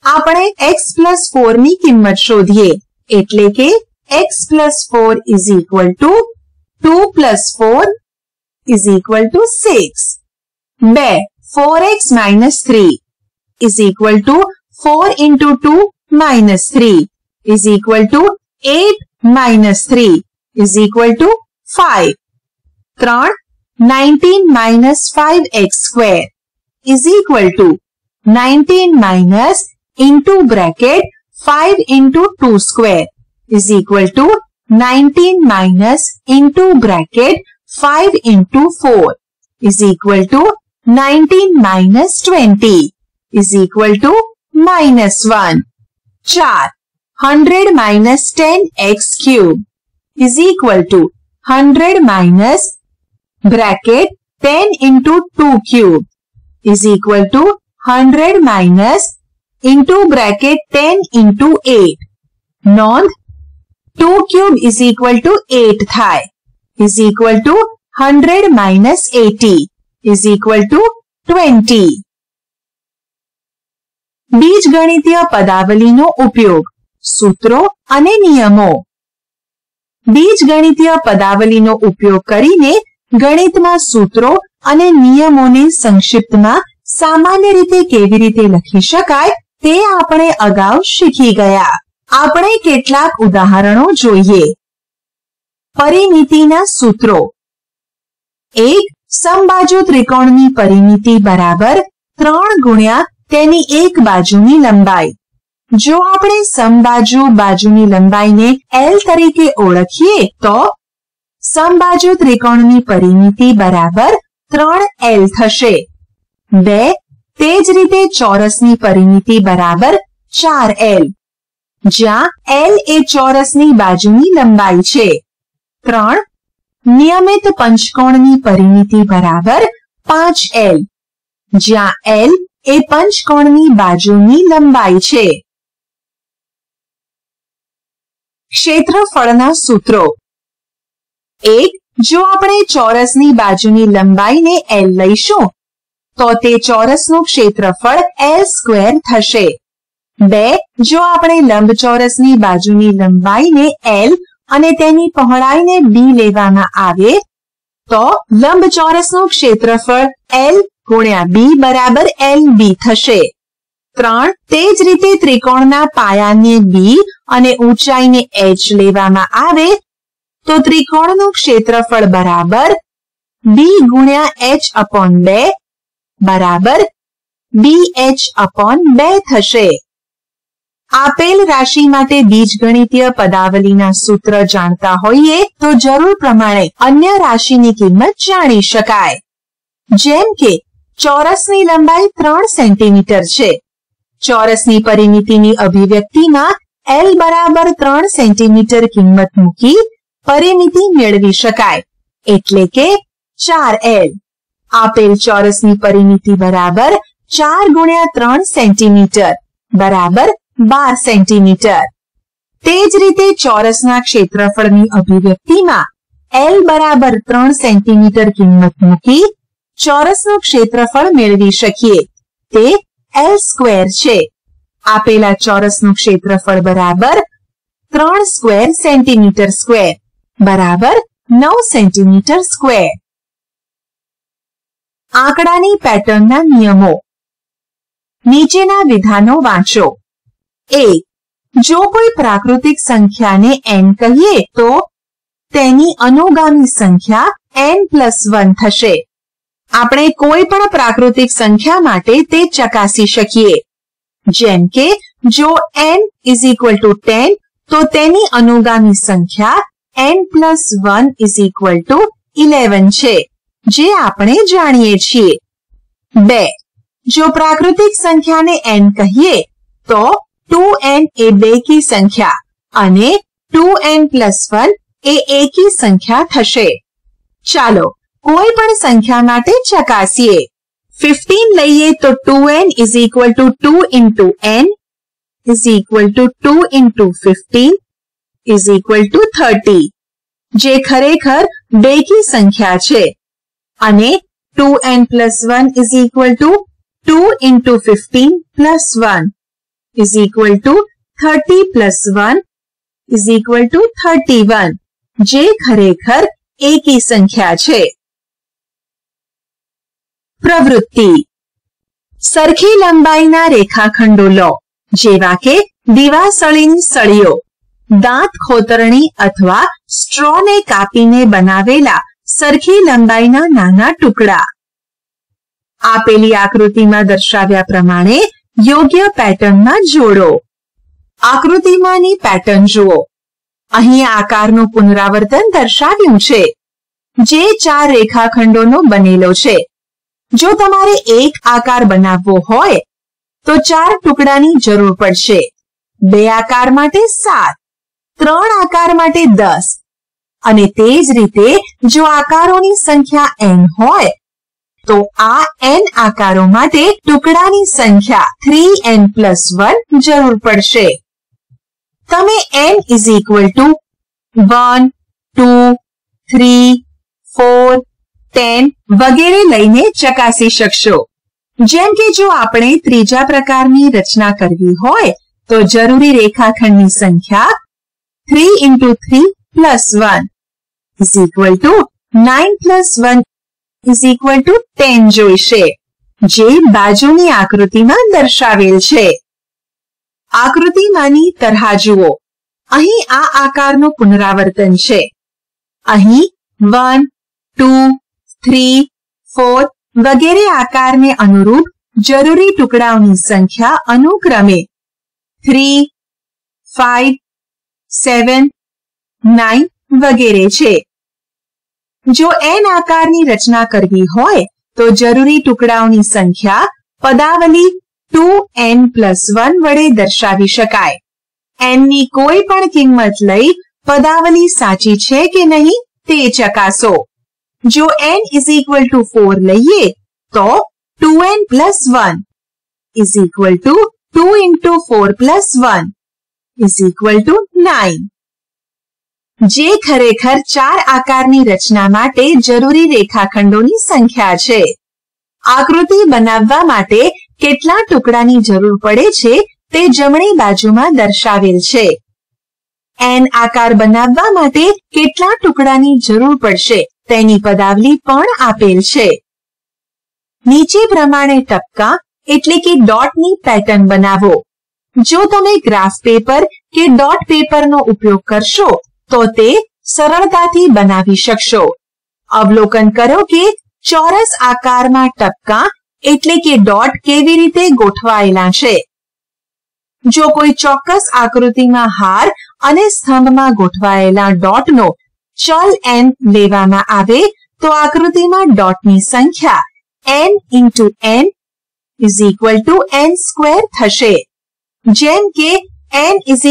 આપણે x + 4 ની કિંમત શોધીએ એટલે કે x + 4 = 2 + 4 = 6. 2 4x - 3 = 4 × 2 - 3 = 8 - 3 = 5. 3 19 - 5x² = 19 into bracket 5 × 2² = 19 into bracket 5 × 4 = 19 - 20 = -1. 4 100 - 10x³ = 100 bracket 10 × 2³ = 100 into bracket 10 × 8. નોંધ 2³ = 8 થાય = 100 - 80 = 20. બીજગણિતીય પદાવલીનો ઉપયોગ, સૂત્રો અને નિયમો. બીજગણિતીય પદાવલીનો ઉપયોગ કરીને ગણિતમાં સૂત્રો અને નિયમોને સંક્ષિપ્તમાં સામાન્ય રીતે કેવી રીતે લખી શકાય તે આપણે અગાઉ શીખી ગયા. આપણે કેટલાક ઉદાહરણો જોઈએ. પરિમિતિના સૂત્રો. 1 સમબાજુ ત્રિકોણની પરિમિતિ બરાબર 3 ગુણ્યા તેની એક બાજુની લંબાઈ. જો આપણે સમબાજુ બાજુની લંબાઈને L તરીકે ઓળખીએ તો સમબાજુ ત્રિકોણની પરિમિતિ બરાબર 3L થશે. 2 તે જ રીતે ચોરસની પરિમિતિ બરાબર 4L, જ્યાં L એ ચોરસની બાજુની લંબાઈ છે. 3 નિયમિત પંચકોણની પરિમિતિ બરાબર 5L, જ્યાં L એ પંચકોણની બાજુની લંબાઈ છે. ક્ષેત્રફળના સૂત્રો. 1 જો આપણે ચોરસની બાજુની લંબાઈને L લઈશું તો તે ચોરસનું ક્ષેત્રફળ L² થશે. 2 જો આપણે લંબચોરસની બાજુની લંબાઈને L અને તેની પહોળાઈને B લેવામાં આવે તો લંબચોરસનું ક્ષેત્રફળ L × B = LB થશે. 3 તે જ રીતે ત્રિકોણના પાયાને B અને ઊંચાઈને h લેવામાં આવે તો ત્રિકોણનું ક્ષેત્રફળ બરાબર B × h/2 બરાબર BH/2 થશે. આપેલ રાશિ માટે બીજગણિતીય પદાવલીના સૂત્ર જાણતા હોઈએ તો જરૂર પ્રમાણે અન્ય રાશિની કિંમત જાણી શકાય. જેમ કે ચોરસની લંબાઈ 3 સેન્ટીમીટર છે. ચોરસની પરિમિતિની અભિવ્યક્તિમાં L = 3 સેન્ટીમીટર કિંમત મૂકી પરિમિતિ મેળવી શકાય એટલે કે 4L. આપેલ ચોરસની પરિમિતિ બરાબર 4 × 3 સેન્ટીમીટર બરાબર 12 સેન્ટીમીટર. તે જ રીતે ચોરસના ક્ષેત્રફળની અભિવ્યક્તિમાં L = 3 સેન્ટીમીટર કિંમત મૂકી ચોરસનું ક્ષેત્રફળ મેળવી શકીએ તે L² છે. આપેલા ચોરસનું ક્ષેત્રફળ બરાબર 3² સેન્ટીમીટર² બરાબર 9 સેન્ટીમીટર². આંકડાની પેટર્નના નિયમો. નીચેના વિધાનો વાંચો. 1 જો કોઈ પ્રાકૃતિક સંખ્યાને n કહીએ તો તેની અનુગામી સંખ્યા n+1 થશે. આપણે કોઈ પણ પ્રાકૃતિક સંખ્યા માટે તે ચકાસી શકીએ. જેમ કે જો n = 10 તો તેની અનુગામી સંખ્યા n+1 = 11 છે, જે આપણે જાણીએ છીએ. 2. જો પ્રાકૃતિક સંખ્યાને n કહીએ તો 2n એ બેકી સંખ્યા અને 2n + 1 એ એકી સંખ્યા થશે. ચાલો કોઈ પણ સંખ્યા માટે ચકાસીએ. 15 લઈએ તો 2n = 2 into n = 2 into 15 = 30, જે ખરેખર બેકી સંખ્યા છે. અને 2n + 1 = 2 into 15 + 1 = 30 + 1 = 31, જે ખરેખર એકી સંખ્યા છે. પ્રવૃત્તિ. સરખી લંબાઈના રેખાખંડો લો, જેવા કે દીવાસળીની સળીઓ, દાંત ખોતરણી અથવા સ્ટ્રોને કાપીને બનાવેલા સરખી લંબાઈના નાના ટુકડા. આપેલી આકૃતિમાં દર્શાવ્યા પ્રમાણે યોગ્ય પેટર્નમાં જોડો. આકૃતિમાંની પેટર્ન જુઓ. અહીં આકારનું પુનરાવર્તન દર્શાવ્યું છે, જે 4 રેખાખંડોનો બનેલો છે. જો તમારે એક આકાર બનાવવો હોય તો 4 ટુકડાની જરૂર પડશે. 2 આકાર માટે 7, 3 આકાર માટે 10 અને તે જ રીતે જો આકારોની સંખ્યા n હોય તો આ n આકારો માટે ટુકડાની સંખ્યા 3n + 1 જરૂર પડશે. તમે n = 1, 2, 3, 4, 10 વગેરે લઈને ચકાસી શકશો. જેમ કે જો આપણે ત્રીજા પ્રકારની રચના કરવી હોય તો જરૂરી રેખાખંડની સંખ્યા 3 into 3 + 1 = 9 + 1 = 10 જોઈશે, જે બાજુની આકૃતિમાં દર્શાવેલ છે. આકૃતિમાંની તરહ જુઓ. અહીં આ આકારનું પુનરાવર્તન છે. અહીં 1, 2, 3, 4 વગેરે આકારને અનુરૂપ જરૂરી ટુકડાઓની સંખ્યા અનુક્રમે 3, 5, 7, 9 વગેરે છે. જો n આકારની રચના કરવી હોય તો જરૂરી ટુકડાઓની સંખ્યા પદાવલી 2n + 1 વડે દર્શાવી શકાય. n ની કોઈ પણ કિંમત લઈ પદાવલી સાચી છે કે નહીં તે ચકાસો. જો n = 4 લઈએ તો 2n + 1 = 2 into 4 + 1 = 9, જે ખરેખર 4 આકારની રચના માટે જરૂરી રેખાખંડોની સંખ્યા છે. આકૃતિ બનાવવા માટે કેટલા ટુકડાની જરૂર પડે છે તે જમણી બાજુમાં દર્શાવેલ છે. n આકાર બનાવવા માટે કેટલા ટુકડાની જરૂર પડશે તેની પદાવલી પણ આપેલ છે. નીચે પ્રમાણે ટપકા એટલે કે ડોટની પેટર્ન બનાવો. જો તમે ગ્રાફ પેપર કે ડોટ પેપરનો ઉપયોગ કરશો તો તે સરળતાથી બનાવી શકશો. અવલોકન કરો કે ચોરસ આકારમાં ટપકા એટલે કે ડોટ કેવી રીતે ગોઠવાયેલા છે. જો કોઈ ચોક્કસ આકૃતિમાં હાર અને સ્તંભમાં ગોઠવાયેલા ડોટનો ચલ n લેવામાં આવે તો આકૃતિમાં ડોટની સંખ્યા n into n = n² થશે. જેમ કે n =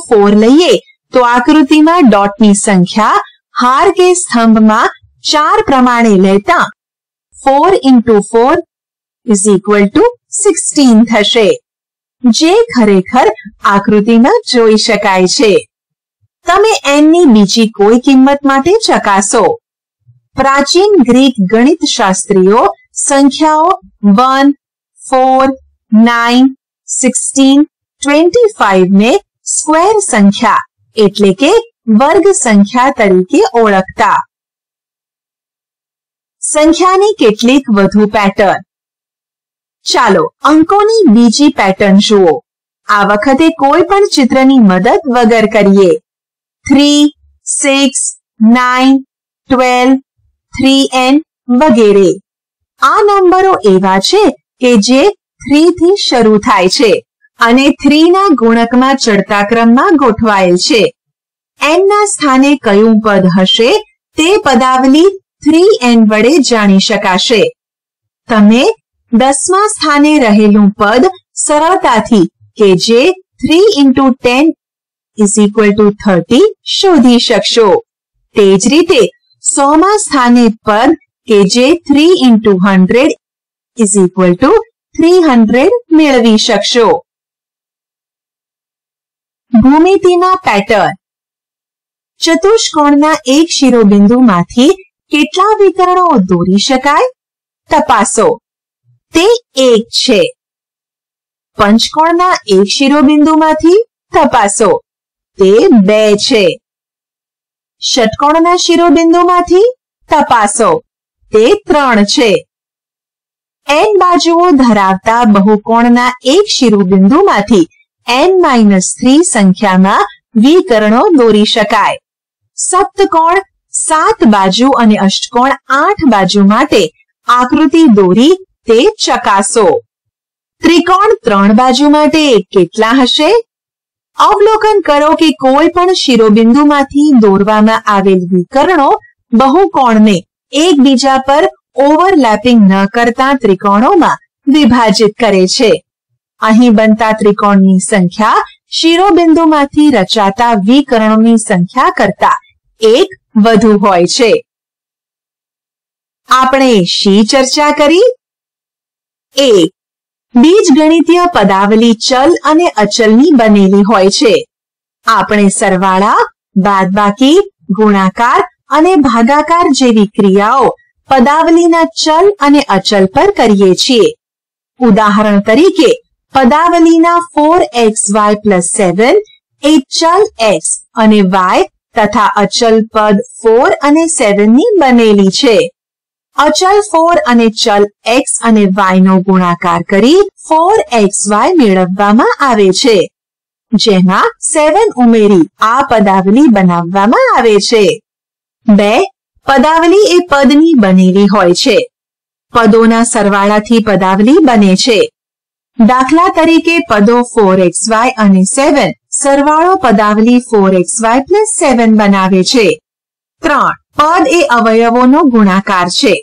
4 લઈએ તો આકૃતિમાં ડોટની સંખ્યા હાર કે સ્તંભમાં 4 પ્રમાણે લેતા 4 into 4 = 16 થશે, જે ખરેખર આકૃતિમાં જોઈ શકાય છે. તમે n ની બીજી કોઈ કિંમત માટે ચકાસો. પ્રાચીન ગ્રીક ગણિતશાસ્ત્રીઓ સંખ્યાઓ 1, 4, 9, 16, 25 ને સ્ક્વેર સંખ્યા એટલે કે વર્ગ સંખ્યા તરીકે ઓળખતા. સંખ્યાની કેટલીક વધુ પેટર્ન. ચાલો અંકોની બીજી પેટર્ન જુઓ. આ વખતે કોઈ પણ ચિત્રની મદદ વગર કરીએ. 3, 6, 9, 12, 3n વગેરે. આ નંબરો એવા છે કે જે 3 થી શરૂ થાય છે અને 3 ના ગુણકમાં ચડતા ક્રમમાં ગોઠવાયેલ છે. n ના સ્થાને કયું પદ હશે તે પદાવલી 3n વડે જાણી શકાશે. તમે 10મા સ્થાને રહેલું પદ સરળતાથી કે જે 3 into 10 is equal to 30 શોધી શકશો. તે જ રીતે 100મા સ્થાને પદ કે જે 3 into 100 is equal to 300 મેળવી શકશો. ભૂમિતિના પેટર્ન. ચતુષ્કોણના એક શિરોબિંદુમાંથી કેટલા વિકર્ણો દોરી શકાય? તપાસો. તે 1 છે. પંચકોણના એક શિરોબિંદુમાંથી તપાસો. તે 2 છે. ષટકોણના શિરોબિંદુમાંથી તપાસો. તે 3 છે. n બાજુઓ ધરાવતા બહુકોણના એક શિરોબિંદુમાંથી n-3 સંખ્યામાં વિકર્ણો દોરી શકાય. સપ્તકોણ 7 બાજુ અને અષ્ટકોણ 8 બાજુ માટે આકૃતિ દોરી તે ચકાસો. ત્રિકોણ 3 બાજુ માટે કેટલા હશે? અવલોકન કરો કે કોઈ પણ શિરોબિંદુમાંથી દોરવામાં આવેલ વિકર્ણો બહુકોણને એકબીજા પર ઓવરલેપિંગ ન કરતા ત્રિકોણોમાં વિભાજિત કરે છે. અહીં બનતા ત્રિકોણની સંખ્યા શિરોબિંદુમાંથી રચાતા વિકર્ણોની સંખ્યા કરતા 1 વધુ હોય છે. આપણે શી ચર્ચા કરી? 1. બીજગણિતીય પદાવલી ચલ અને અચલની બનેલી હોય છે. આપણે સરવાળા, બાદબાકી, ગુણાકાર અને ભાગાકાર જેવી ક્રિયાઓ પદાવલીના ચલ અને અચલ પર કરીએ છીએ. ઉદાહરણ તરીકે પદાવલીના 4xy + 7 એ ચલ x અને y તથા અચલ પદ 4 અને 7 ની બનેલી છે. અચલ 4 અને ચલ x અને y નો ગુણાકાર કરી 4xy મેળવવામાં આવે છે, જેમાં 7 ઉમેરી આ પદાવલી બનાવવામાં આવે છે. 2. પદાવલી એ પદની બનેલી હોય છે. પદોના સરવાળાથી પદાવલી બને છે. દાખલા તરીકે પદો 4xy અને 7 સરવાળો પદાવલી 4xy + 7 બનાવે છે. 3. પદ એ અવયવોનો ગુણાકાર છે.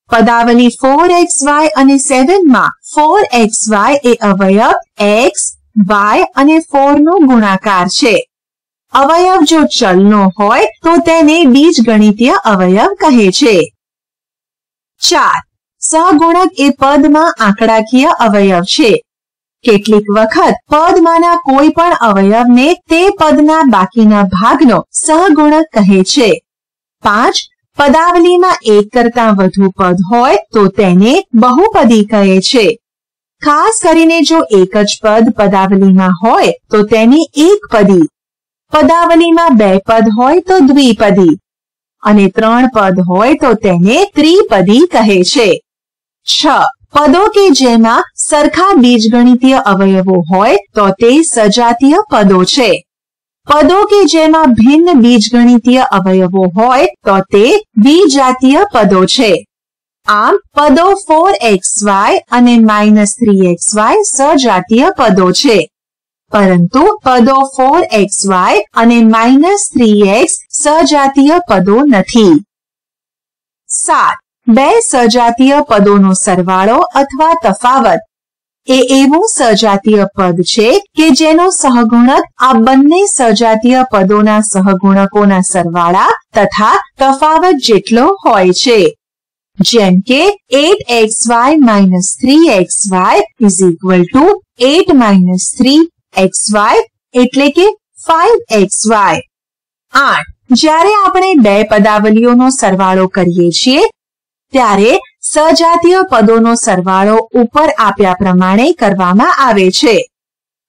પદાવલી 4xy અને 7 માં 4xy એ અવયવ x, y અને 4 નો ગુણાકાર છે. અવયવ જો ચલનો હોય તો તેને બીજગણિતીય અવયવ કહે છે. 4. સહગુણક એ પદમાં આંકડાકીય અવયવ છે. કેટલીક વખત પદમાંના કોઈ પણ અવયવને તે પદના બાકીના ભાગનો સહગુણક કહે છે. 5. પદાવલીમાં એક કરતાં વધુ પદ હોય તો તેને બહુપદી કહે છે. ખાસ કરીને જો એક જ પદ પદાવલીમાં હોય તો તેને એકપદી, પદાવલીમાં 2 પદ હોય તો દ્વિપદી અને 3 પદ હોય તો તેને ત્રિપદી કહે છે. 6. પદો કે જેમાં સરખા બીજગણિતીય અવયવો હોય તો તે સજાતીય પદો છે. પદો કે જેમાં ભિન્ન બીજગણિતીય અવયવો હોય તો તે વિજાતીય પદો છે. આમ પદો 4xy અને -3xy સજાતીય પદો છે, પરંતુ પદો 4xy અને -3x સજાતીય પદો નથી. 7. 2 સજાતીય પદોનો સરવાળો અથવા તફાવત એ એવું સજાતીય પદ છે કે જેનો સહગુણક આ બંને સજાતીય પદોના સહગુણકોના સરવાળા તથા તફાવત જેટલો હોય છે. જેમ કે 8xy - 3xy = 8 - 3xy એટલે કે 5xy. 8. જ્યારે આપણે 2 પદાવલીઓનો સરવાળો કરીએ છીએ ત્યારે સજાતીય પદોનો સરવાળો ઉપર આપ્યા પ્રમાણે કરવામાં આવે છે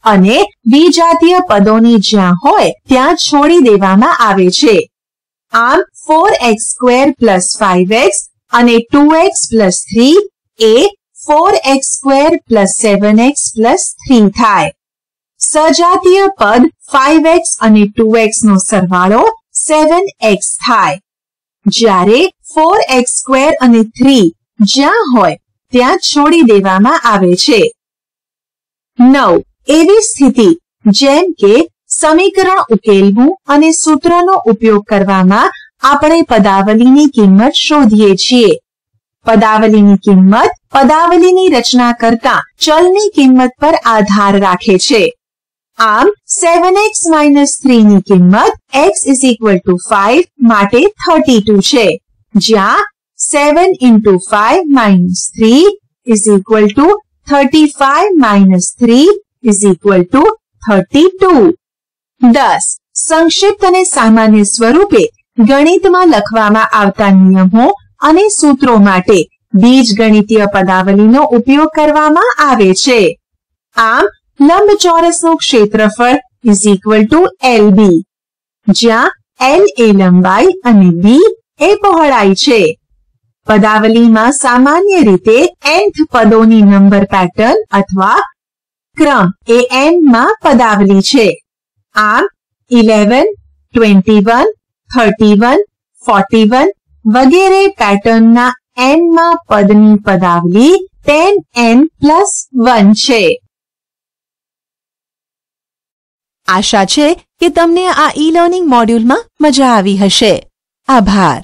અને વિજાતીય પદોની જ્યાં હોય ત્યાં છોડી દેવામાં આવે છે. આમ 4x² + 5x અને 2x + 3 એ 4x² + 7x + 3 થાય. સજાતીય પદ 5x અને 2x નો સરવાળો 7x થાય. જ્યારે 4x² અને 3 જ્યાં હોય ત્યાં છોડી દેવામાં આવે છે. 9. એવી સ્થિતિ જેમ કે સમીકરણ ઉકેલવું અને સૂત્રનો ઉપયોગ કરવામાં આપણે પદાવલીની કિંમત શોધીએ છીએ પદાવલીની કિંમત પદાવલીની રચના કરતા ચલની કિંમત પર આધાર રાખે છે. આમ 7x - 3 ની કિંમત x = 5 માટે 32 છે, જ્યાં 7 × 5 - 3 = 35 - 3 = 32. 10. સંક્ષિપ્ત અને સામાન્ય સ્વરૂપે ગણિતમાં લખવામાં આવતા નિયમો અને સૂત્રો માટે બીજગણિતીય પદાવલીનો ઉપયોગ કરવામાં આવે છે. આમ લંબચોરસનું ક્ષેત્રફળ = LB, જ્યાં L એ લંબાઈ અને B એ પહોળાઈ છે. પદાવલીમાં સામાન્ય રીતે nth પદોની નંબર પેટર્ન અથવા ક્રમ એ n માં પદાવલી છે. આમ 11, 21, 31, 41 વગેરે પેટર્નના n માં પદની પદાવલી 10n+1 છે. આશા છે કે તમને આ ઈ લર્નિંગ મોડ્યુલમાં મજા આવી હશે. આભાર.